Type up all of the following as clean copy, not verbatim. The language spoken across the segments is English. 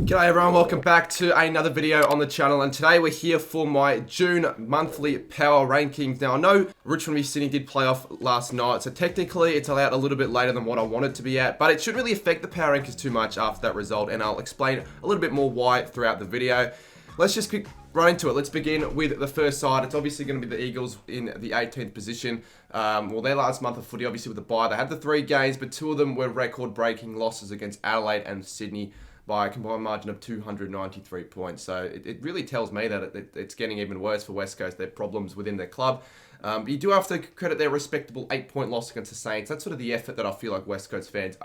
G'day everyone, welcome back to another video on the channel, and today we're here for my June monthly power rankings. Now I know Richmond v Sydney did play off last night, so technically it's allowed a little bit later than what I wanted to be at, but it shouldn't really affect the power rankings too much after that result, and I'll explain a little bit more why throughout the video. Let's just get right into it. Let's begin with the first side. It's obviously going to be the Eagles in the 18th position. Well, their last month of footy, obviously with the bye, they had the 3 games, but 2 of them were record-breaking losses against Adelaide and Sydney by a combined margin of 293 points. So it really tells me that it's getting even worse for West Coast, their problems within their club. But you do have to credit their respectable 8-point loss against the Saints. That's sort of the effort that I feel like West Coast fans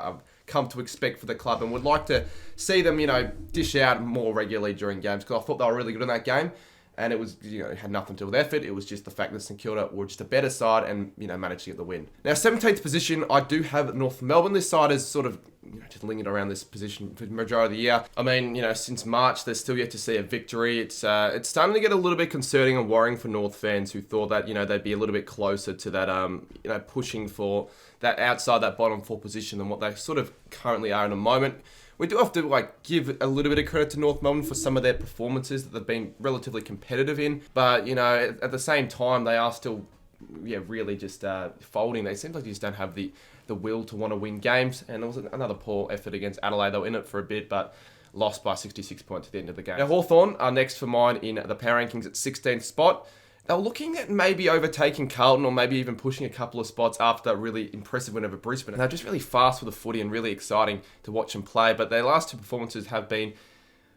come to expect for the club and would like to see them, dish out more regularly during games, because I thought they were really good in that game. And it was, it had nothing to do with effort. It was just the fact that St Kilda were just a better side and, managed to get the win. Now, 17th position, I do have North Melbourne. This side has sort of, just lingered around this position for the majority of the year. I mean, since March, they're still yet to see a victory. It's starting to get a little bit concerning and worrying for North fans who thought that, they'd be a little bit closer to that, pushing for that outside that bottom 4 position than what they sort of currently are in a moment. We do have to give a little bit of credit to North Melbourne for some of their performances that they've been relatively competitive in. But, at the same time, they are still, really just folding. They seem like they just don't have the will to want to win games. And it was another poor effort against Adelaide. They were in it for a bit, but lost by 66 points at the end of the game. Now, Hawthorn are next for mine in the power rankings at 16th spot. They were looking at maybe overtaking Carlton or maybe even pushing a couple of spots after that really impressive win over Brisbane. And they're just really fast with the footy and really exciting to watch them play. But their last 2 performances have been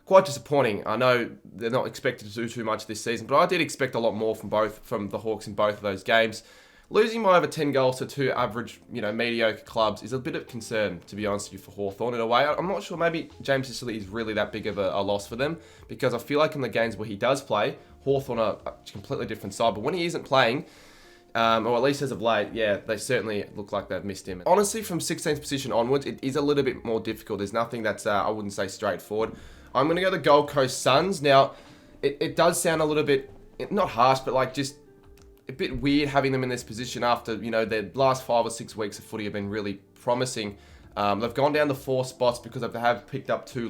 quite disappointing. I know they're not expected to do too much this season, but I did expect a lot more from the Hawks in both of those games. Losing by over 10 goals to 2 average, mediocre clubs is a bit of concern, to be honest with you, for Hawthorn in a way. I'm not sure maybe James Sicily is really that big of a loss for them, because I feel like in the games where he does play, Hawthorn are a completely different side. But when he isn't playing, or at least as of late, they certainly look like they've missed him. Honestly, from 16th position onwards, it is a little bit more difficult. There's nothing that's, I wouldn't say, straightforward. I'm going to go the Gold Coast Suns. Now, it does sound a little bit, not harsh, but just a bit weird having them in this position after, their last 5 or 6 weeks of footy have been really promising. They've gone down to 4 spots because they have picked up 2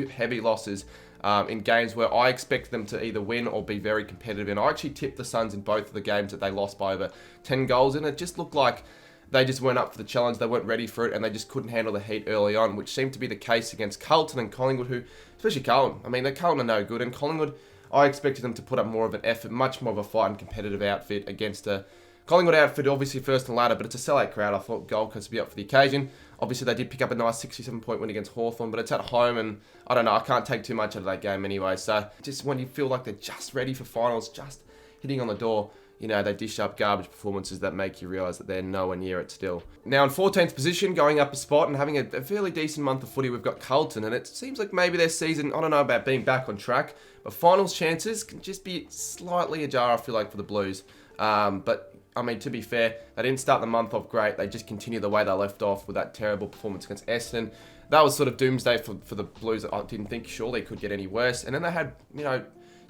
heavy losses in games where I expect them to either win or be very competitive. And I actually tipped the Suns in both of the games that they lost by over 10 goals. And it just looked like they just weren't up for the challenge. They weren't ready for it, and they just couldn't handle the heat early on, which seemed to be the case against Carlton and Collingwood, who, especially Carlton. I mean, the Carlton are no good, and Collingwood, I expected them to put up more of an effort, much more of a fight and competitive outfit against a Collingwood outfit, obviously first and ladder, but it's a sellout crowd. I thought Gold Coast would be up for the occasion. Obviously, they did pick up a nice 67-point win against Hawthorn, but it's at home, and I don't know, I can't take too much out of that game anyway. So just when you feel like they're just ready for finals, just hitting on the door, they dish up garbage performances that make you realise that they're nowhere near it still. Now, in 14th position, going up a spot and having a fairly decent month of footy, we've got Carlton, and it seems like maybe their season, I don't know about being back on track, but finals chances can just be slightly ajar, I feel like, for the Blues. But I mean, to be fair, they didn't start the month off great. They just continued the way they left off with that terrible performance against Essendon. That was sort of doomsday for the Blues. I didn't think surely could get any worse. And then they had,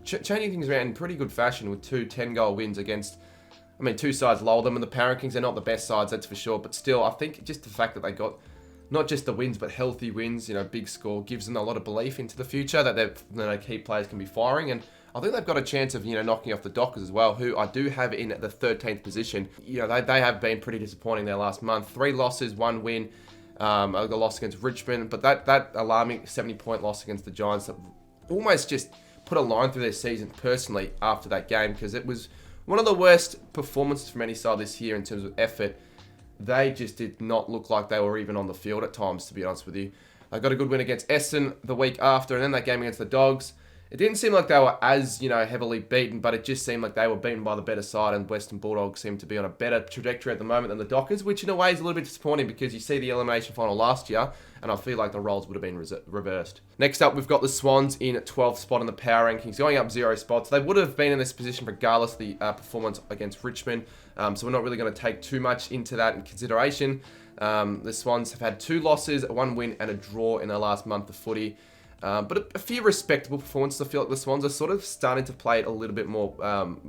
changing things around in pretty good fashion with 2 10-goal wins against, 2 sides lull them in the power rankings. They're not the best sides, that's for sure. But still, I think just the fact that they got not just the wins, but healthy wins, big score, gives them a lot of belief into the future that their key players can be firing. And I think they've got a chance of, knocking off the Dockers as well, who I do have in the 13th position. They have been pretty disappointing their last month. 3 losses, 1 win, a loss against Richmond, but that alarming 70-point loss against the Giants that almost just put a line through their season personally after that game, because it was one of the worst performances from any side this year in terms of effort. They just did not look like they were even on the field at times, to be honest with you. They got a good win against Essendon the week after, and then that game against the Dogs. It didn't seem like they were as, heavily beaten, but it just seemed like they were beaten by the better side, and Western Bulldogs seem to be on a better trajectory at the moment than the Dockers, which in a way is a little bit disappointing because you see the elimination final last year, and I feel like the roles would have been reversed. Next up, we've got the Swans in 12th spot in the power rankings, going up 0 spots. They would have been in this position regardless of the performance against Richmond, so we're not really going to take too much into that in consideration. The Swans have had 2 losses, 1 win, and a draw in their last month of footy. But a few respectable performances. I feel like the Swans are sort of starting to play it a little bit more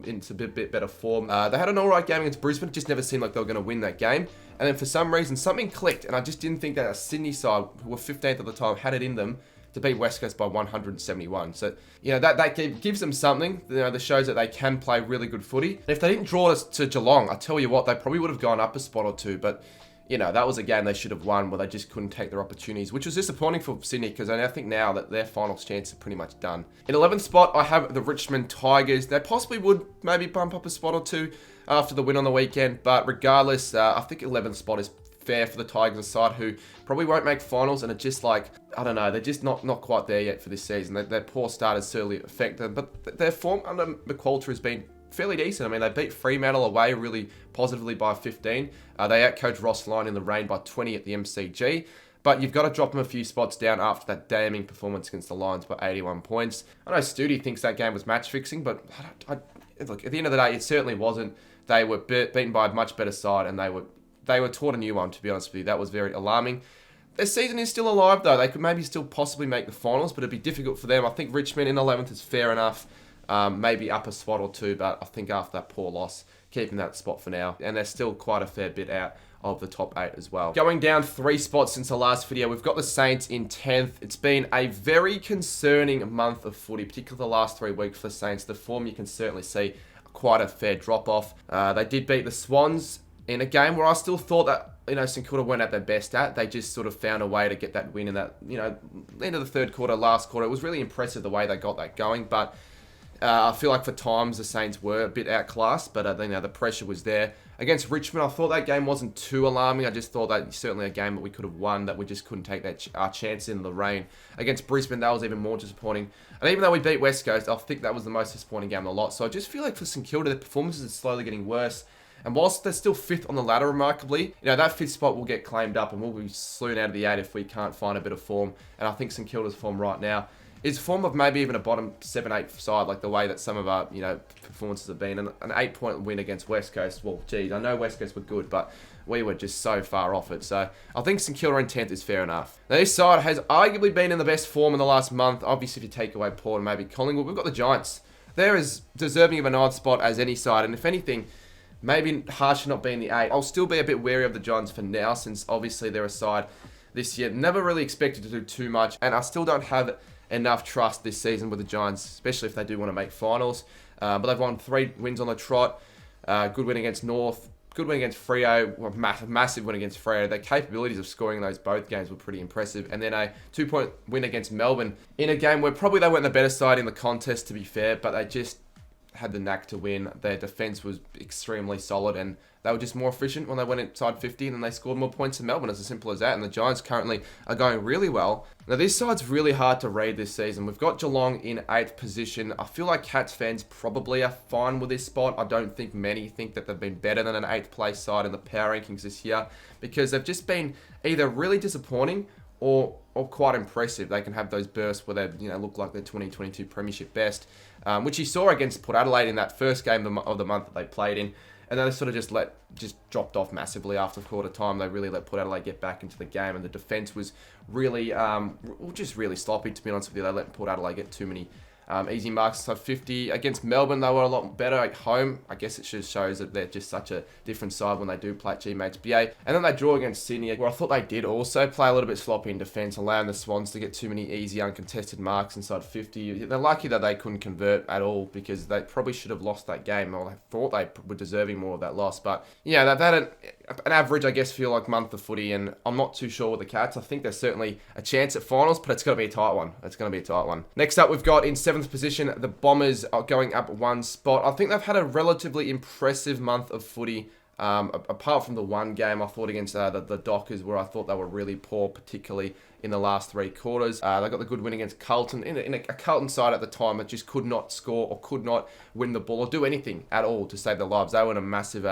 into a bit better form. They had an alright game against Brisbane. It just never seemed like they were going to win that game. And then for some reason, something clicked. And I just didn't think that a Sydney side, who were 15th at the time, had it in them to beat West Coast by 171. So, that gives them something, that shows that they can play really good footy. And if they didn't draw us to Geelong, I tell you what, they probably would have gone up a spot or two, but that was a game they should have won where they just couldn't take their opportunities, which was disappointing for Sydney because I think now that their finals chance are pretty much done. In 11th spot, I have the Richmond Tigers. They possibly would maybe bump up a spot or two after the win on the weekend, but regardless, I think 11th spot is fair for the Tigers side, who probably won't make finals and are just like, I don't know, they're just not quite there yet for this season. Their poor start has certainly affected them, but their form under McQualter has been fairly decent. I mean, they beat Fremantle away really positively by 15. They outcoached Ross Lyon in the rain by 20 at the MCG. But you've got to drop them a few spots down after that damning performance against the Lions by 81 points. I know Studi thinks that game was match fixing, but look, at the end of the day, it certainly wasn't. They were beaten by a much better side, and they were taught a new one, to be honest with you. That was very alarming. Their season is still alive, though. They could maybe still possibly make the finals, but it'd be difficult for them. I think Richmond in 11th is fair enough. Maybe up a spot or two, but I think after that poor loss, keeping that spot for now. And they're still quite a fair bit out of the top 8 as well. Going down 3 spots since the last video, we've got the Saints in 10th. It's been a very concerning month of footy, particularly the last 3 weeks for the Saints. The form you can certainly see quite a fair drop-off. They did beat the Swans in a game where I still thought that, St Kilda weren't at their best at. They just sort of found a way to get that win in that, end of the third quarter, last quarter. It was really impressive the way they got that going, but I feel like for times the Saints were a bit outclassed, but the pressure was there. Against Richmond, I thought that game wasn't too alarming. I just thought that certainly a game that we could have won, that we just couldn't take our chance in the rain. Against Brisbane, that was even more disappointing. And even though we beat West Coast, I think that was the most disappointing game of the lot. So I just feel like for St Kilda, the performances are slowly getting worse. And whilst they're still 5th on the ladder, remarkably, that 5th spot will get claimed up and we'll be slewn out of the 8 if we can't find a bit of form. And I think St Kilda's form right now is a form of maybe even a bottom 7-8 side, like the way that some of our, performances have been. And an 8-point win against West Coast, well, geez, I know West Coast were good, but we were just so far off it. So I think St Kilda in 10th is fair enough. Now, this side has arguably been in the best form in the last month. Obviously, if you take away Port and maybe Collingwood, we've got the Giants. They're as deserving of a 9th spot as any side. And if anything, maybe harsh not being the 8. I'll still be a bit wary of the Giants for now, since obviously they're a side this year never really expected to do too much. And I still don't have enough trust this season with the Giants, especially if they do want to make finals. But they've won 3 wins on the trot. Good win against North. Good win against Freo. Well, massive win against Freo. Their capabilities of scoring those both games were pretty impressive. And then a 2-point win against Melbourne in a game where probably they weren't the better side in the contest, to be fair, but they just had the knack to win. Their defense was extremely solid, and they were just more efficient when they went inside 50, and then they scored more points than Melbourne. It's as simple as that. And the Giants currently are going really well. Now, this side's really hard to read this season. We've got Geelong in 8th position. I feel like Cats fans probably are fine with this spot. I don't think many think that they've been better than an 8th place side in the power rankings this year, because they've just been either really disappointing or quite impressive. They can have those bursts where they look like their 2022 premiership best, which you saw against Port Adelaide in that first game of the month that they played in. And then they sort of just dropped off massively after quarter time. They really let Port Adelaide get back into the game, and the defence was really, just really sloppy, to be honest with you. They let Port Adelaide get too many easy marks. So 50 against Melbourne, they were a lot better at home. I guess it just shows that they're just such a different side when they do play at GMHBA. And then they draw against Sydney, where I thought they did also play a little bit sloppy in defence, allowing the Swans to get too many easy, uncontested marks inside 50. They're lucky that they couldn't convert at all, because they probably should have lost that game, or they thought they were deserving more of that loss. But yeah, they've had an average, I guess, feel like month of footy, and I'm not too sure with the Cats. I think there's certainly a chance at finals, but it's going to be a tight one. It's going to be a tight one. Next up, we've got in 7th position, the Bombers are going up 1 spot. I think they've had a relatively impressive month of footy. Apart from the one game, I thought against the Dockers, where I thought they were really poor, particularly in the last 3 quarters. They got the good win against Carlton, in a Carlton side at the time that just could not score or could not win the ball or do anything at all to save their lives. They were in a massive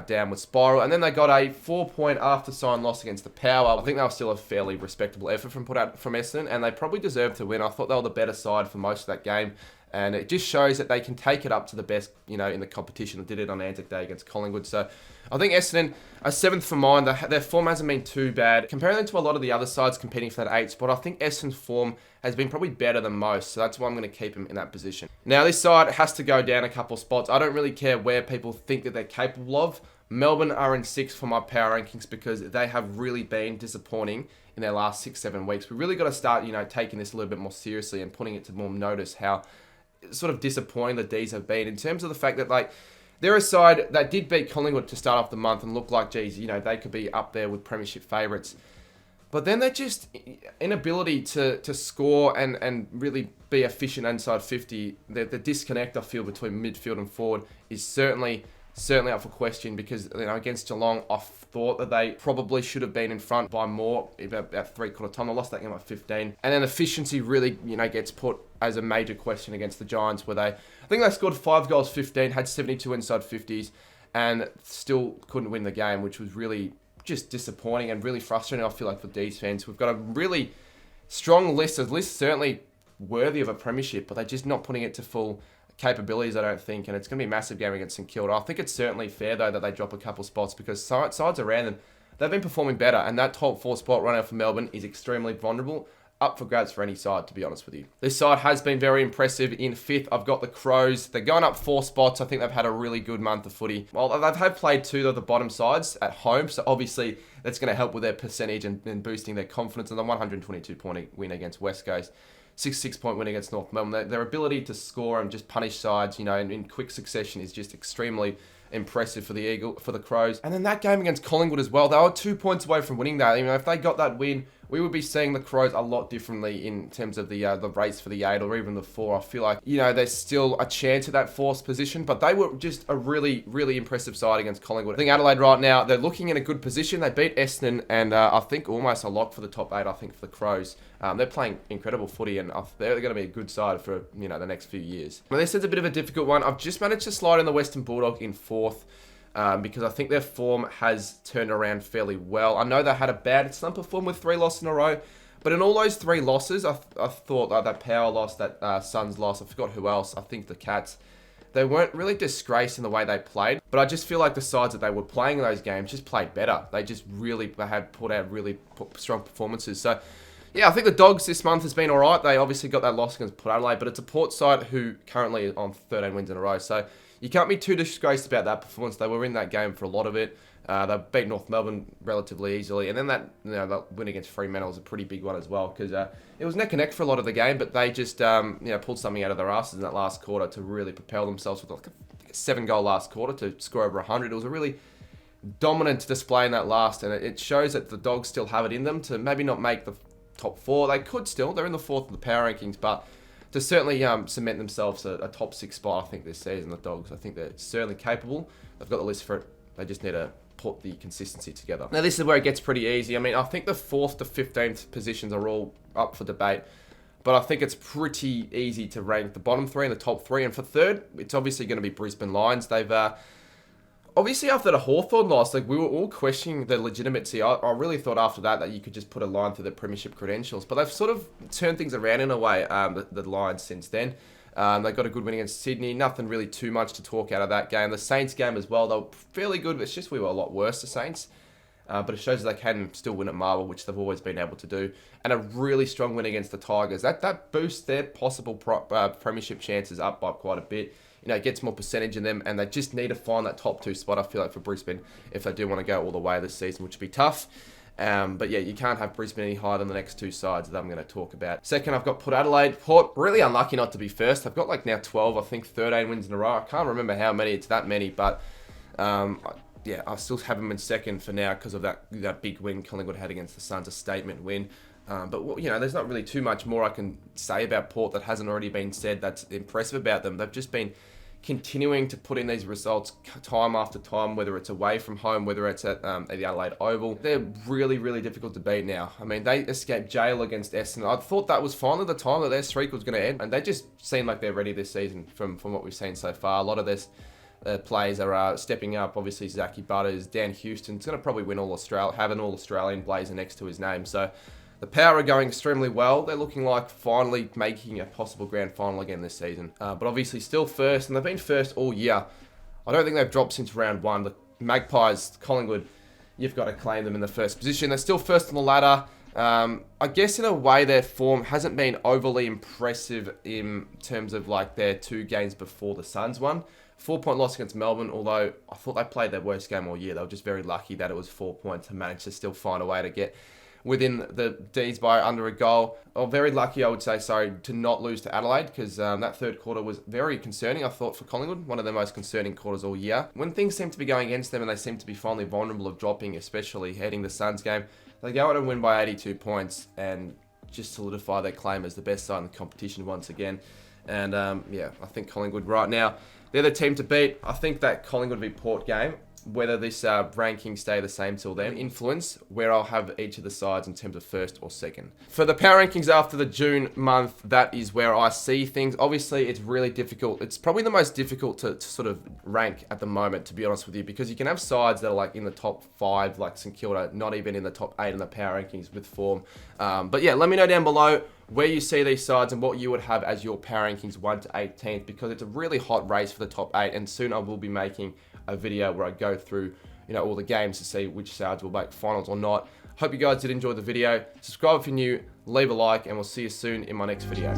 downward spiral. And then they got a 4-point after-sign loss against the Power. I think they were still a fairly respectable effort from Essendon, and they probably deserved to win. I thought they were the better side for most of that game. And it just shows that they can take it up to the best, in the competition. They did it on Anzac Day against Collingwood. So I think Essendon are 7th for mine. Their form hasn't been too bad. Comparing them to a lot of the other sides competing for that 8th spot, I think Essendon's form has been probably better than most. So that's why I'm going to keep them in that position. Now, this side has to go down a couple spots. I don't really care where people think that they're capable of. Melbourne are in 6th for my power rankings because they have really been disappointing in their last 6-7 weeks. We really got to start, taking this a little bit more seriously and putting it to more notice how sort of disappointing the D's have been in terms of the fact that, they're a side that did beat Collingwood to start off the month and look like, geez, they could be up there with premiership favourites. But then they're just inability to score and really be efficient inside 50. The disconnect, I feel, between midfield and forward is certainly up for question because, against Geelong, I thought that they probably should have been in front by more about three-quarter time. They lost that game by 15. And then efficiency really, gets put as a major question against the Giants where I think they scored 5 goals, 15, had 72 inside 50s and still couldn't win the game, which was really just disappointing and really frustrating, I feel like, for D's fans. We've got a really strong list, a list certainly worthy of a premiership, but they're just not putting it to full capabilities, I don't think, and it's going to be a massive game against St Kilda. I think it's certainly fair, though, that they drop a couple spots because sides around them, they've been performing better, and that top 4 spot right now for Melbourne is extremely vulnerable, up for grabs for any side, to be honest with you. This side has been very impressive. In 5th, I've got the Crows. They're going up 4 spots. I think they've had a really good month of footy. Well, they've played 2 of the bottom sides at home, so obviously that's going to help with their percentage and boosting their confidence. And the 122-point win against West Coast. 6-point win against North Melbourne. Their ability to score and just punish sides, in quick succession is just extremely impressive for the Crows. And then that game against Collingwood as well, they were 2 points away from winning that. If they got that win, we would be seeing the Crows a lot differently in terms of the race for the 8 or even the 4. I feel like, there's still a chance at that 4th position, but they were just a really, really impressive side against Collingwood. I think Adelaide right now, they're looking in a good position. They beat Essendon and I think almost a lock for the top 8, I think, for the Crows. They're playing incredible footy and they're going to be a good side for, the next few years. Well, this is a bit of a difficult one. I've just managed to slide in the Western Bulldog in 4th. Because I think their form has turned around fairly well. I know they had a bad slump of form with 3 losses in a row, but in all those 3 losses, I thought that Power loss, that Suns loss, I forgot who else, I think the Cats, they weren't really disgraced in the way they played, but I just feel like the sides that they were playing in those games just played better. They had put out really strong performances. So, yeah, I think the Dogs this month has been all right. They obviously got that loss against Port Adelaide, but it's a Port side who currently are on 13 wins in a row. So you can't be too disgraced about that performance. They were in that game for a lot of it. They beat North Melbourne relatively easily. And then that win against Fremantle was a pretty big one as well because it was neck and neck for a lot of the game, but they just pulled something out of their asses in that last quarter to really propel themselves with like a 7-goal last quarter to score over 100. It was a really dominant display in that last, and it shows that the Dogs still have it in them to maybe not make the top 4. They could still. They're in the 4th of the power rankings, but to certainly cement themselves a top 6 spot, I think, this season, the Dogs. I think they're certainly capable. They've got the list for it. They just need to put the consistency together. Now, this is where it gets pretty easy. I think the 4th to 15th positions are all up for debate, but I think it's pretty easy to rank the bottom 3 and the top 3. And for 3rd, it's obviously going to be Brisbane Lions. They've obviously, after the Hawthorn loss, we were all questioning the legitimacy. I really thought after that you could just put a line through the premiership credentials. But they've sort of turned things around in a way, the Lions, since then. They got a good win against Sydney. Nothing really too much to talk out of that game. The Saints game as well, they were fairly good. It's just we were a lot worse, the Saints. But it shows that they can still win at Marvel, which they've always been able to do. And a really strong win against the Tigers. That boosts their possible premiership chances up by quite a bit. It gets more percentage in them, and they just need to find that top 2 spot, I feel like, for Brisbane if they do want to go all the way this season, which would be tough. But yeah, you can't have Brisbane any higher than the next 2 sides that I'm going to talk about. Second, I've got Port Adelaide. Port, really unlucky not to be first. They've got now 12, I think 13 wins in a row. I can't remember how many. It's that many, but yeah, I still have them in second for now because of that big win Collingwood had against the Suns, a statement win. But there's not really too much more I can say about Port that hasn't already been said that's impressive about them. They've just been continuing to put in these results time after time, whether it's away from home, whether it's at the Adelaide Oval. They're really, really difficult to beat now. They escaped jail against Essendon. I thought that was finally the time that their streak was going to end, and they just seem like they're ready this season from what we've seen so far. A lot of this players are stepping up. Obviously, Zachy Butters, Dan Houston's going to probably win have an All-Australian blazer next to his name. So the Power are going extremely well. They're looking like finally making a possible grand final again this season. But obviously still first, and they've been first all year. I don't think they've dropped since round 1. The Magpies, Collingwood, you've got to claim them in the first position. They're still first on the ladder. I guess in a way their form hasn't been overly impressive in terms of their 2 games before the Suns one. 4-point loss against Melbourne, although I thought they played their worst game all year. They were just very lucky that it was 4 points to manage to still find a way to get within the D's by under a goal. Or very lucky, I would say, to not lose to Adelaide, because that third quarter was very concerning, I thought, for Collingwood. One of their most concerning quarters all year. When things seem to be going against them and they seem to be finally vulnerable of dropping, especially heading the Suns game, they go out and win by 82 points and just solidify their claim as the best side in the competition once again. And yeah, I think Collingwood right now, they're the team to beat. I think that Collingwood v Port game, whether this ranking stay the same till then, influence where I'll have each of the sides in terms of first or second. For the power rankings after the June month, that is where I see things. Obviously, it's really difficult. It's probably the most difficult to sort of rank at the moment, to be honest with you, because you can have sides that are like in the top 5, like St Kilda, not even in the top 8 in the power rankings with form. But yeah, let me know down below where you see these sides and what you would have as your power rankings 1 to 18th, because it's a really hot race for the top 8, and soon I will be making a video where I go through, all the games to see which sides will make finals or not. Hope you guys did enjoy the video. Subscribe if you're new, leave a like, and we'll see you soon in my next video.